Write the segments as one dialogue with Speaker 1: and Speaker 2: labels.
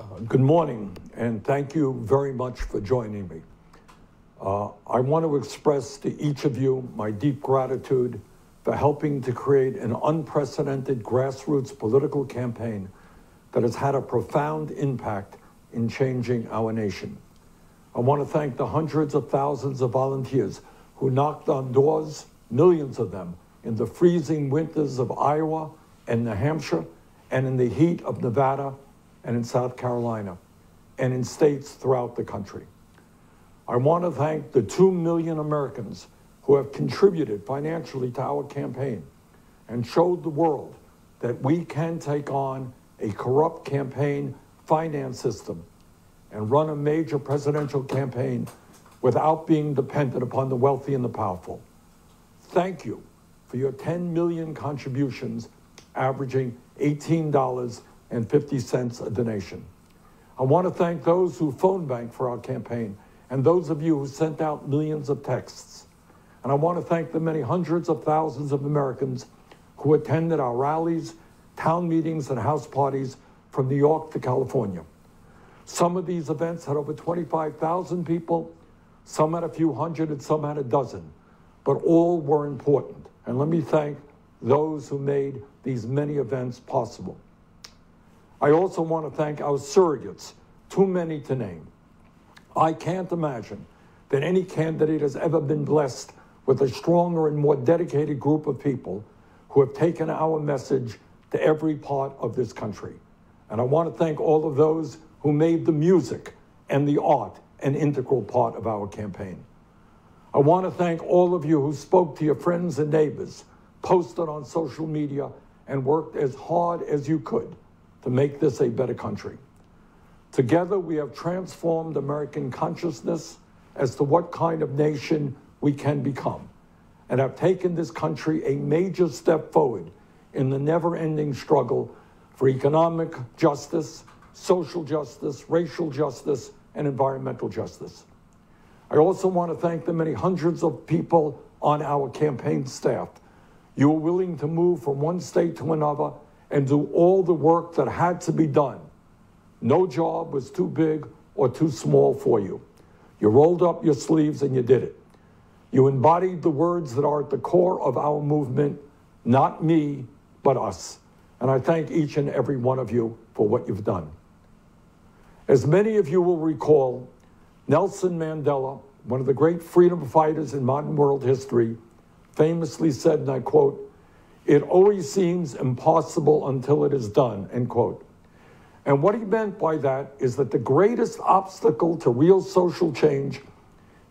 Speaker 1: Good morning, and thank you very much for joining me. I want to express to each of you my deep gratitude for helping to create an unprecedented grassroots political campaign that has had a profound impact in changing our nation. I want to thank the hundreds of thousands of volunteers who knocked on doors, millions of them, in the freezing winters of Iowa and New Hampshire, and in the heat of Nevada and in South Carolina, and in states throughout the country. I want to thank the 2 million Americans who have contributed financially to our campaign and showed the world that we can take on a corrupt campaign finance system and run a major presidential campaign without being dependent upon the wealthy and the powerful. Thank you for your 10 million contributions, averaging $18.50 a donation. I want to thank those who phone banked for our campaign and those of you who sent out millions of texts. And I want to thank the many hundreds of thousands of Americans who attended our rallies, town meetings, and house parties from New York to California. Some of these events had over 25,000 people, some had a few hundred, and some had a dozen, but all were important. And let me thank those who made these many events possible. I also want to thank our surrogates, too many to name. I can't imagine that any candidate has ever been blessed with a stronger and more dedicated group of people who have taken our message to every part of this country. And I want to thank all of those who made the music and the art an integral part of our campaign. I want to thank all of you who spoke to your friends and neighbors, posted on social media, and worked as hard as you could to make this a better country. Together, we have transformed American consciousness as to what kind of nation we can become, and have taken this country a major step forward in the never-ending struggle for economic justice, social justice, racial justice, and environmental justice. I also want to thank the many hundreds of people on our campaign staff. You were willing to move from one state to another and do all the work that had to be done. No job was too big or too small for you. You rolled up your sleeves and you did it. You embodied the words that are at the core of our movement, not me, but us. And I thank each and every one of you for what you've done. As many of you will recall, Nelson Mandela, one of the great freedom fighters in modern world history, famously said, and I quote, "It always seems impossible until it is done," end quote. And what he meant by that is that the greatest obstacle to real social change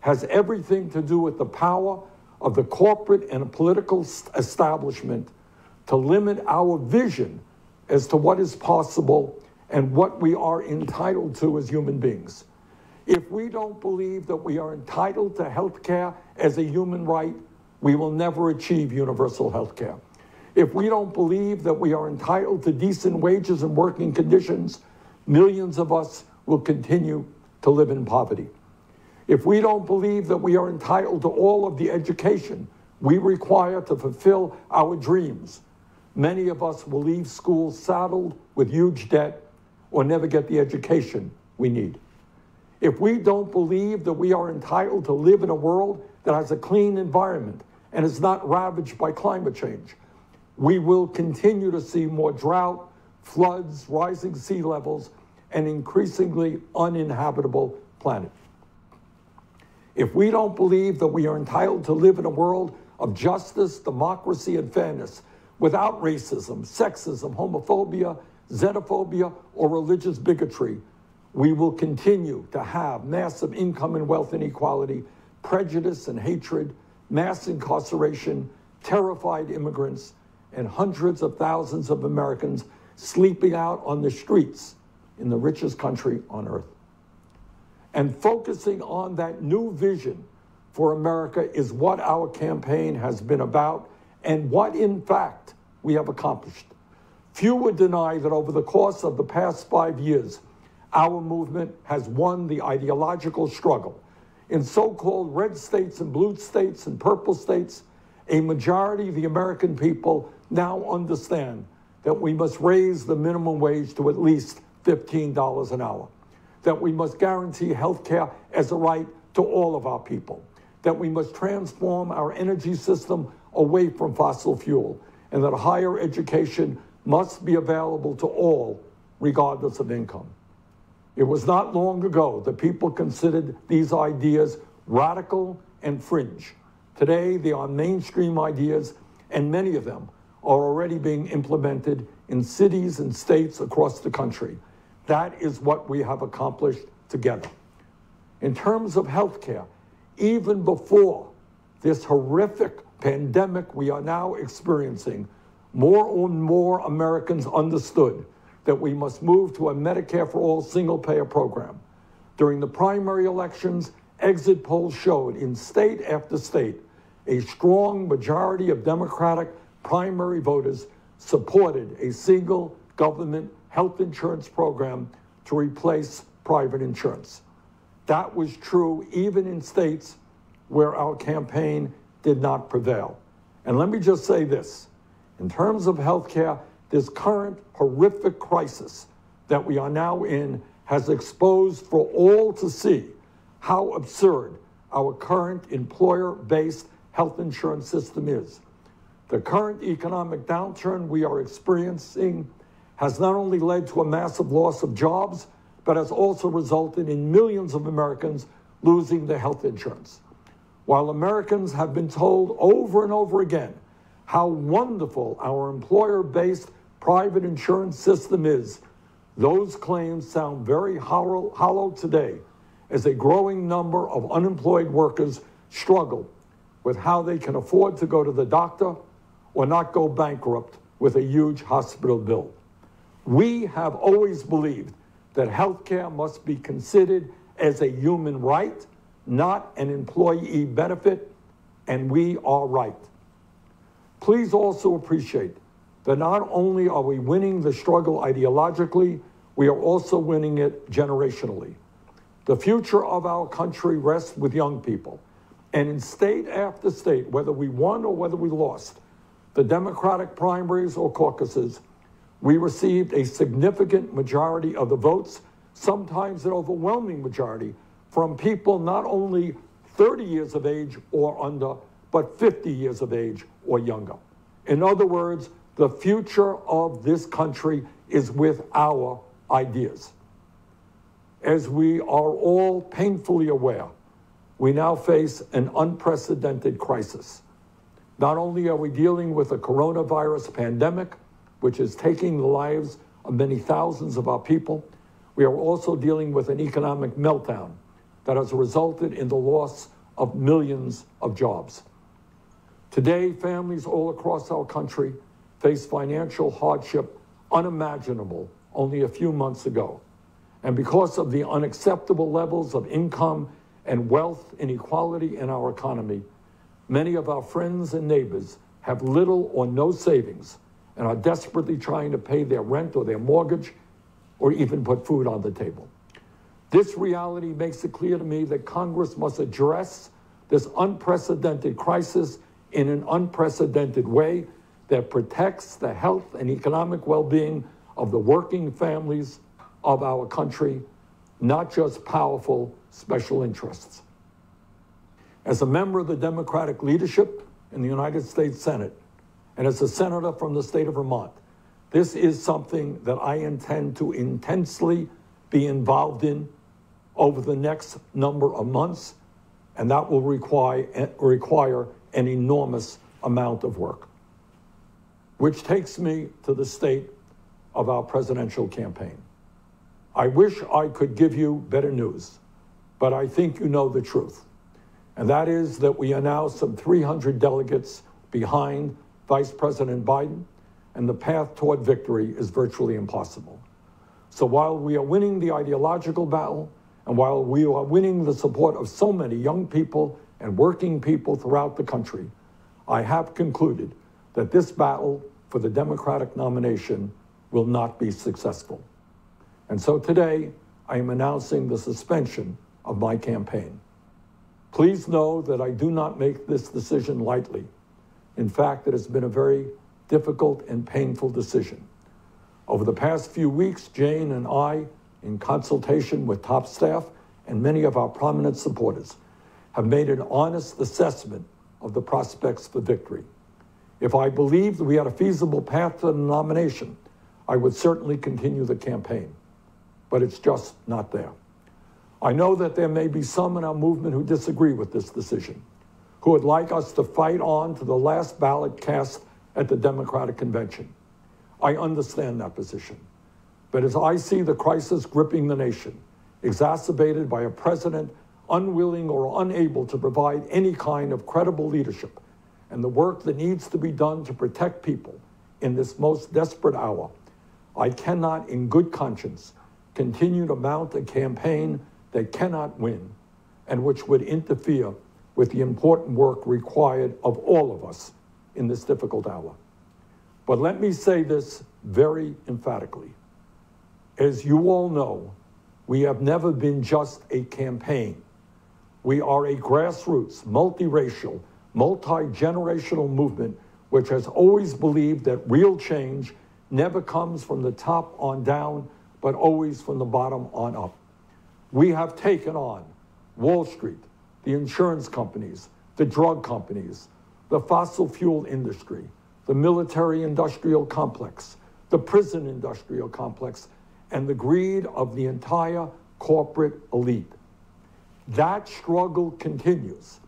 Speaker 1: has everything to do with the power of the corporate and political establishment to limit our vision as to what is possible and what we are entitled to as human beings. If we don't believe that we are entitled to health care as a human right, we will never achieve universal health care. If we don't believe that we are entitled to decent wages and working conditions, millions of us will continue to live in poverty. If we don't believe that we are entitled to all of the education we require to fulfill our dreams, many of us will leave school saddled with huge debt or never get the education we need. If we don't believe that we are entitled to live in a world that has a clean environment and is not ravaged by climate change, we will continue to see more drought, floods, rising sea levels, and increasingly uninhabitable planet. If we don't believe that we are entitled to live in a world of justice, democracy, and fairness without racism, sexism, homophobia, xenophobia, or religious bigotry, we will continue to have massive income and wealth inequality, prejudice and hatred, mass incarceration, terrified immigrants, and hundreds of thousands of Americans sleeping out on the streets in the richest country on earth. And focusing on that new vision for America is what our campaign has been about and what, in fact, we have accomplished. Few would deny that over the course of the past 5 years, our movement has won the ideological struggle. In so-called red states and blue states and purple states, a majority of the American people now understand that we must raise the minimum wage to at least $15 an hour, that we must guarantee health care as a right to all of our people, that we must transform our energy system away from fossil fuel, and that higher education must be available to all, regardless of income. It was not long ago that people considered these ideas radical and fringe. Today, they are mainstream ideas, and many of them are already being implemented in cities and states across the country. That is what we have accomplished together. In terms of healthcare, even before this horrific pandemic we are now experiencing, more and more Americans understood that we must move to a Medicare for All single-payer program. During the primary elections, exit polls showed in state after state, a strong majority of Democratic primary voters supported a single government health insurance program to replace private insurance. That was true even in states where our campaign did not prevail. And let me just say this, in terms of healthcare, this current horrific crisis that we are now in has exposed for all to see how absurd our current employer-based health insurance system is. The current economic downturn we are experiencing has not only led to a massive loss of jobs, but has also resulted in millions of Americans losing their health insurance. While Americans have been told over and over again how wonderful our employer-based private insurance system is, those claims sound very hollow today as a growing number of unemployed workers struggle with how they can afford to go to the doctor or not go bankrupt with a huge hospital bill. We have always believed that healthcare must be considered as a human right, not an employee benefit, and we are right. Please also appreciate that not only are we winning the struggle ideologically, we are also winning it generationally. The future of our country rests with young people. And in state after state, whether we won or whether we lost, the Democratic primaries or caucuses, we received a significant majority of the votes, sometimes an overwhelming majority, from people not only 30 years of age or under, but 50 years of age or younger. In other words, the future of this country is with our ideas. As we are all painfully aware, we now face an unprecedented crisis. Not only are we dealing with a coronavirus pandemic, which is taking the lives of many thousands of our people, we are also dealing with an economic meltdown that has resulted in the loss of millions of jobs. Today, families all across our country face financial hardship unimaginable only a few months ago. And because of the unacceptable levels of income and wealth inequality in our economy, many of our friends and neighbors have little or no savings and are desperately trying to pay their rent or their mortgage or even put food on the table. This reality makes it clear to me that Congress must address this unprecedented crisis in an unprecedented way that protects the health and economic well-being of the working families of our country, not just powerful special interests. As a member of the Democratic leadership in the United States Senate, and as a senator from the state of Vermont, this is something that I intend to intensely be involved in over the next number of months, and that will require an enormous amount of work. Which takes me to the state of our presidential campaign. I wish I could give you better news, but I think you know the truth. And that is that we are now some 300 delegates behind Vice President Biden, and the path toward victory is virtually impossible. So while we are winning the ideological battle, and while we are winning the support of so many young people and working people throughout the country, I have concluded that this battle for the Democratic nomination will not be successful. And so today, I am announcing the suspension of my campaign. Please know that I do not make this decision lightly. In fact, it has been a very difficult and painful decision. Over the past few weeks, Jane and I, in consultation with top staff and many of our prominent supporters, have made an honest assessment of the prospects for victory. If I believed we had a feasible path to the nomination, I would certainly continue the campaign, but it's just not there. I know that there may be some in our movement who disagree with this decision, who would like us to fight on to the last ballot cast at the Democratic Convention. I understand that position. But as I see the crisis gripping the nation, exacerbated by a president unwilling or unable to provide any kind of credible leadership, and the work that needs to be done to protect people in this most desperate hour, I cannot, in good conscience, continue to mount a campaign that cannot win and which would interfere with the important work required of all of us in this difficult hour. But let me say this very emphatically. As you all know, we have never been just a campaign. We are a grassroots, multiracial, multi-generational movement which has always believed that real change never comes from the top on down, but always from the bottom on up. We have taken on Wall Street, the insurance companies, the drug companies, the fossil fuel industry, the military-industrial complex, the prison industrial complex, and the greed of the entire corporate elite. That struggle continues.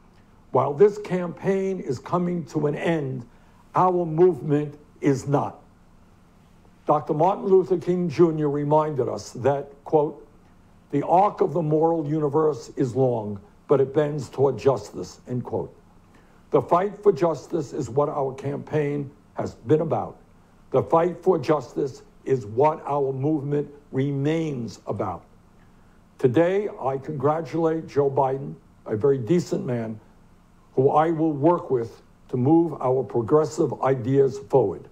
Speaker 1: While this campaign is coming to an end, our movement is not. Dr. Martin Luther King Jr. reminded us that, quote, "The arc of the moral universe is long, but it bends toward justice," end quote. The fight for justice is what our campaign has been about. The fight for justice is what our movement remains about. Today, I congratulate Joe Biden, a very decent man, who I will work with to move our progressive ideas forward.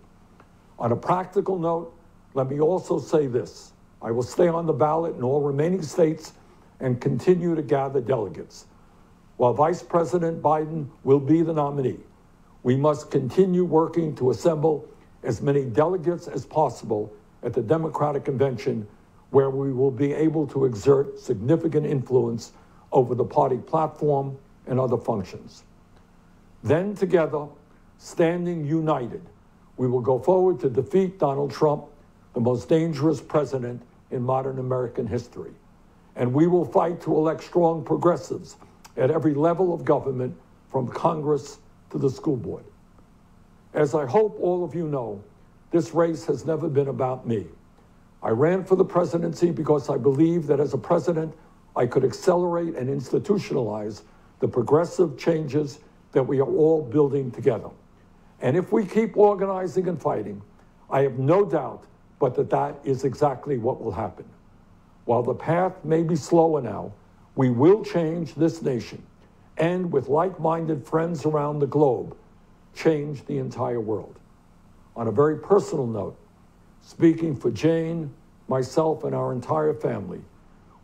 Speaker 1: On a practical note, let me also say this. I will stay on the ballot in all remaining states and continue to gather delegates. While Vice President Biden will be the nominee, we must continue working to assemble as many delegates as possible at the Democratic Convention, where we will be able to exert significant influence over the party platform and other functions. Then together, standing united, we will go forward to defeat Donald Trump, the most dangerous president in modern American history. And we will fight to elect strong progressives at every level of government, from Congress to the school board. As I hope all of you know, this race has never been about me. I ran for the presidency because I believed that as a president, I could accelerate and institutionalize the progressive changes that we are all building together. And if we keep organizing and fighting, I have no doubt but that is exactly what will happen. While the path may be slower now, we will change this nation, and with like-minded friends around the globe, change the entire world. On a very personal note, speaking for Jane, myself, and our entire family,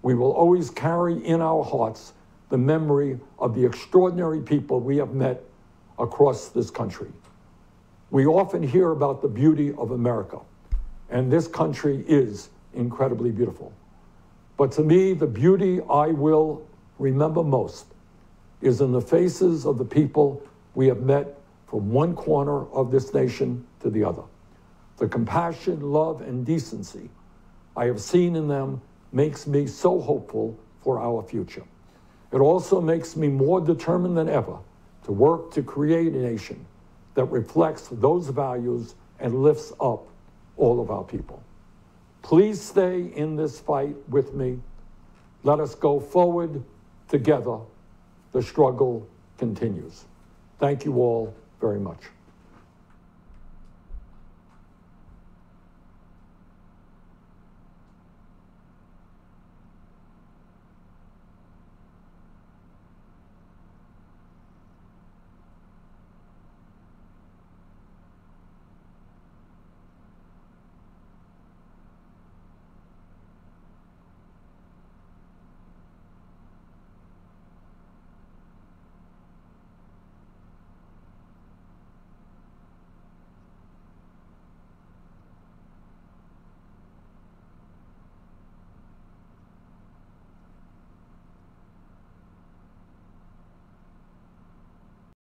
Speaker 1: we will always carry in our hearts the memory of the extraordinary people we have met across this country. We often hear about the beauty of America, and this country is incredibly beautiful. But to me, the beauty I will remember most is in the faces of the people we have met from one corner of this nation to the other. The compassion, love, and decency I have seen in them makes me so hopeful for our future. It also makes me more determined than ever to work to create a nation that reflects those values and lifts up all of our people. Please stay in this fight with me. Let us go forward together. The struggle continues. Thank you all very much.